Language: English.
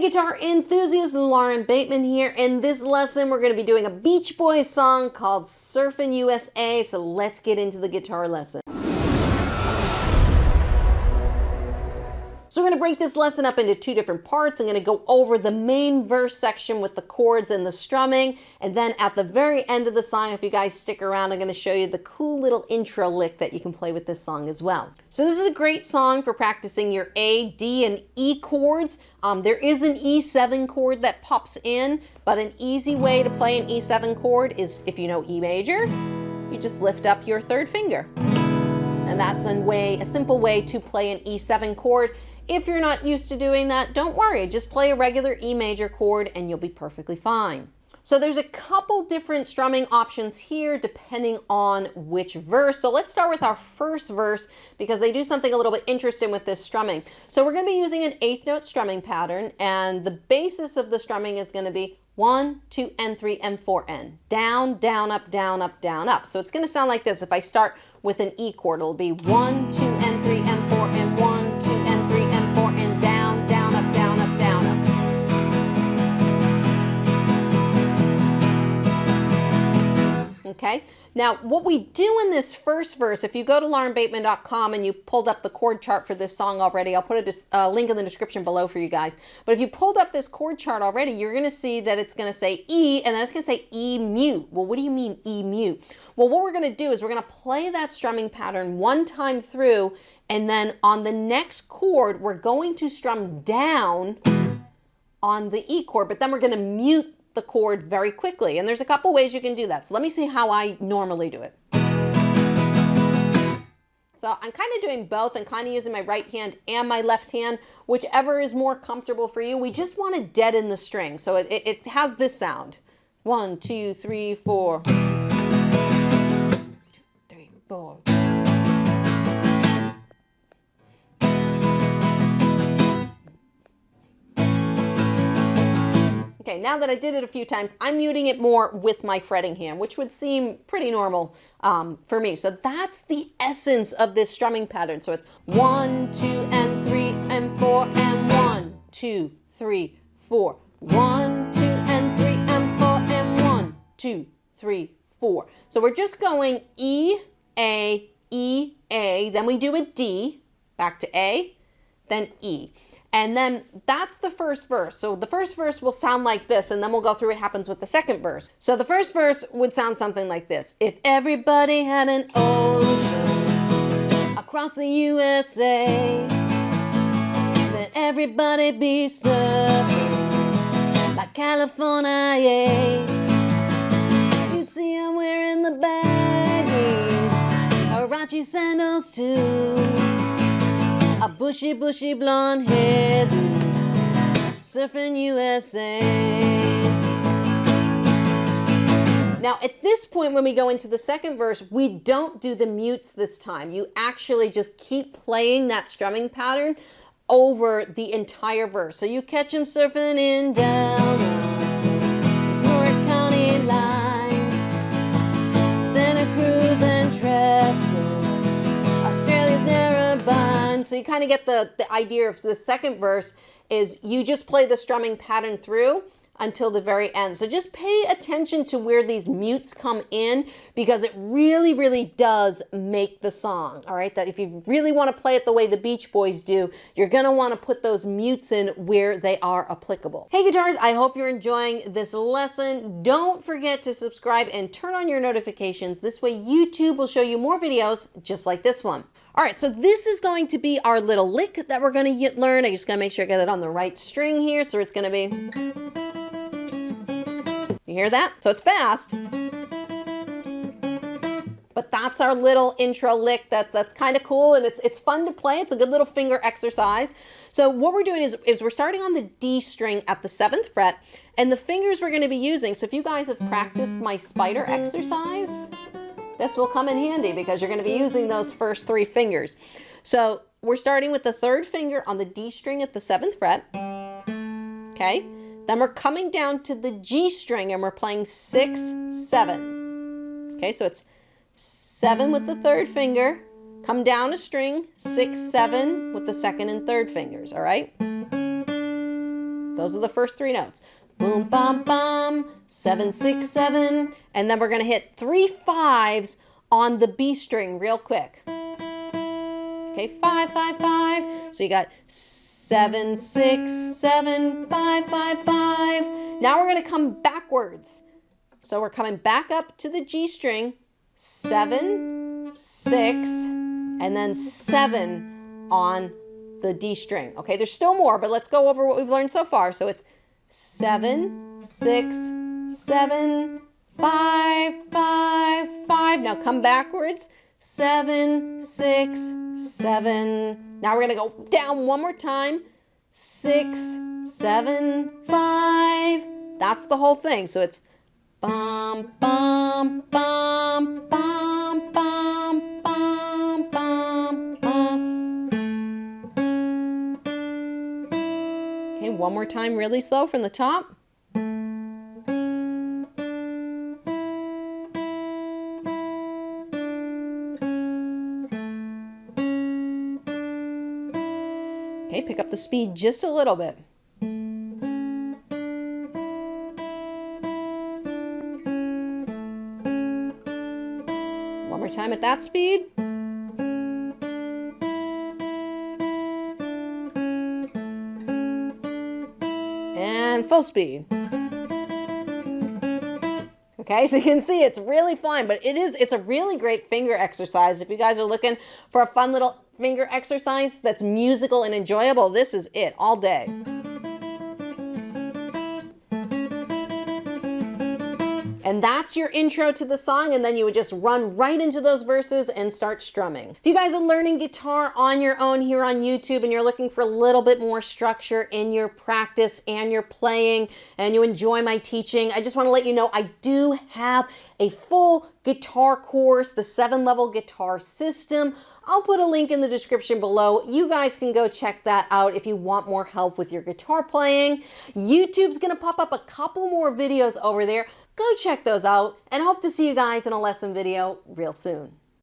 guitar enthusiasts, Lauren Bateman here. In this lesson, we're going to be doing a Beach Boys song called Surfin USA. So let's get into the guitar lesson. So we're going to break this lesson up into two different parts. I'm going to go over the main verse section with the chords and the strumming. And then at the very end of the song, if you guys stick around, I'm going to show you the cool little intro lick that you can play with this song as well. So this is a great song for practicing your A, D, and E chords. There is an E7 chord that pops in, but an easy way to play an E7 chord is, if you know E major, you just lift up your third finger. And that's a simple way to play an E7 chord. If you're not used to doing that, don't worry, just play a regular E major chord and you'll be perfectly fine. So there's a couple different strumming options here depending on which verse. So let's start with our first verse because they do something a little bit interesting with this strumming. So we're going to be using an eighth note strumming pattern, and the basis of the strumming is going to be 1, 2, and 3, and 4, and down, down, up, down, up, down, up. So it's going to sound like this. If I start with an E chord, it'll be 1, 2, and 3, and 4, and 1, 2, and 3, and 4, and down, down, up, down, up, down, up. Okay, now what we do in this first verse, if you go to laurenbateman.com and you pulled up the chord chart for this song already, I'll put a link in the description below for you guys. But if you pulled up this chord chart already, you're going to see that it's going to say E, and then it's going to say E mute. Well, what do you mean E mute? Well, what we're going to do is we're going to play that strumming pattern one time through, and then on the next chord, we're going to strum down on the E chord, but then we're going to mute the chord very quickly. And there's a couple ways you can do that. So let me see how I normally do it. So I'm kind of doing both and kind of using my right hand and my left hand, whichever is more comfortable for you. We just want to deaden the string. So it has this sound. 1, 2, 3, 4. 2, 3, 4. Okay, now that I did it a few times, I'm muting it more with my fretting hand, which would seem pretty normal for me. So that's the essence of this strumming pattern. So it's 1, 2, and 3, and 4, and 1, 2, 3, 4. 1, 2, and 3, and 4, and 1, 2, 3, 4. So we're just going E, A, then we do a D, back to A, then E. And then that's the first verse. So the first verse will sound like this, and then we'll go through what happens with the second verse. So the first verse would sound something like this. If everybody had an ocean across the USA, then everybody be surfing like California, yeah. You'd see them wearing the baggies, Huarache sandals too. A bushy, bushy blonde hair, Surfin USA. Now at this point when we go into the second verse, we don't do the mutes this time. You actually just keep playing that strumming pattern over the entire verse. So you catch him surfing in down Florida County line, Santa Cruz and Trestle, Australia's Narrabeen. So you kind of get the idea of the second verse is you just play the strumming pattern through until the very end. So just pay attention to where these mutes come in because it really, really does make the song. All right, that if you really want to play it the way the Beach Boys do, you're going to want to put those mutes in where they are applicable. Hey guitars, I hope you're enjoying this lesson. Don't forget to subscribe and turn on your notifications. This way YouTube will show you more videos just like this one. All right, so this is going to be our little lick that we're going to learn. I just got to make sure I get it on the right string here. So it's going to be... You hear that? So it's fast. But that's our little intro lick. That's kind of cool, and it's fun to play. It's a good little finger exercise. So what we're doing is we're starting on the D string at the 7th fret, and the fingers we're going to be using. So if you guys have practiced my spider exercise, this will come in handy because you're going to be using those first 3 fingers. So we're starting with the 3rd finger on the D string at the 7th fret. Okay. Then we're coming down to the G string and we're playing 6, 7. Okay, so it's 7 with the 3rd finger, come down a string, 6, 7 with the 2nd and 3rd fingers, all right? Those are the first 3 notes. Boom, bum, bum, 7, 6, 7. And then we're going to hit 3 5s on the B string real quick. Okay, 5, 5, 5. So you got 7, 6, 7, 5, 5, 5. Now we're going to come backwards. So we're coming back up to the G string, 7, 6, and then 7 on the D string. Okay, there's still more, but let's go over what we've learned so far. So it's 7, 6, 7, 5, 5, 5. Now come backwards. 7, 6, 7. Now we're going to go down one more time. 6, 7, 5. That's the whole thing. So it's bum, bum, bum, bum, bum, bum, bum, bum. Okay, one more time really slow from the top. Okay, pick up the speed just a little bit. One more time at that speed. And full speed. Okay, so you can see it's really flying, but it's a really great finger exercise. If you guys are looking for a fun little finger exercise that's musical and enjoyable, this is it all day. And that's your intro to the song, and then you would just run right into those verses and start strumming. If you guys are learning guitar on your own here on YouTube and you're looking for a little bit more structure in your practice and your playing, and you enjoy my teaching, I just want to let you know I do have a full guitar course, the 7-level guitar system. I'll put a link in the description below. You guys can go check that out if you want more help with your guitar playing. YouTube's gonna pop up a couple more videos over there. Go check those out and hope to see you guys in a lesson video real soon.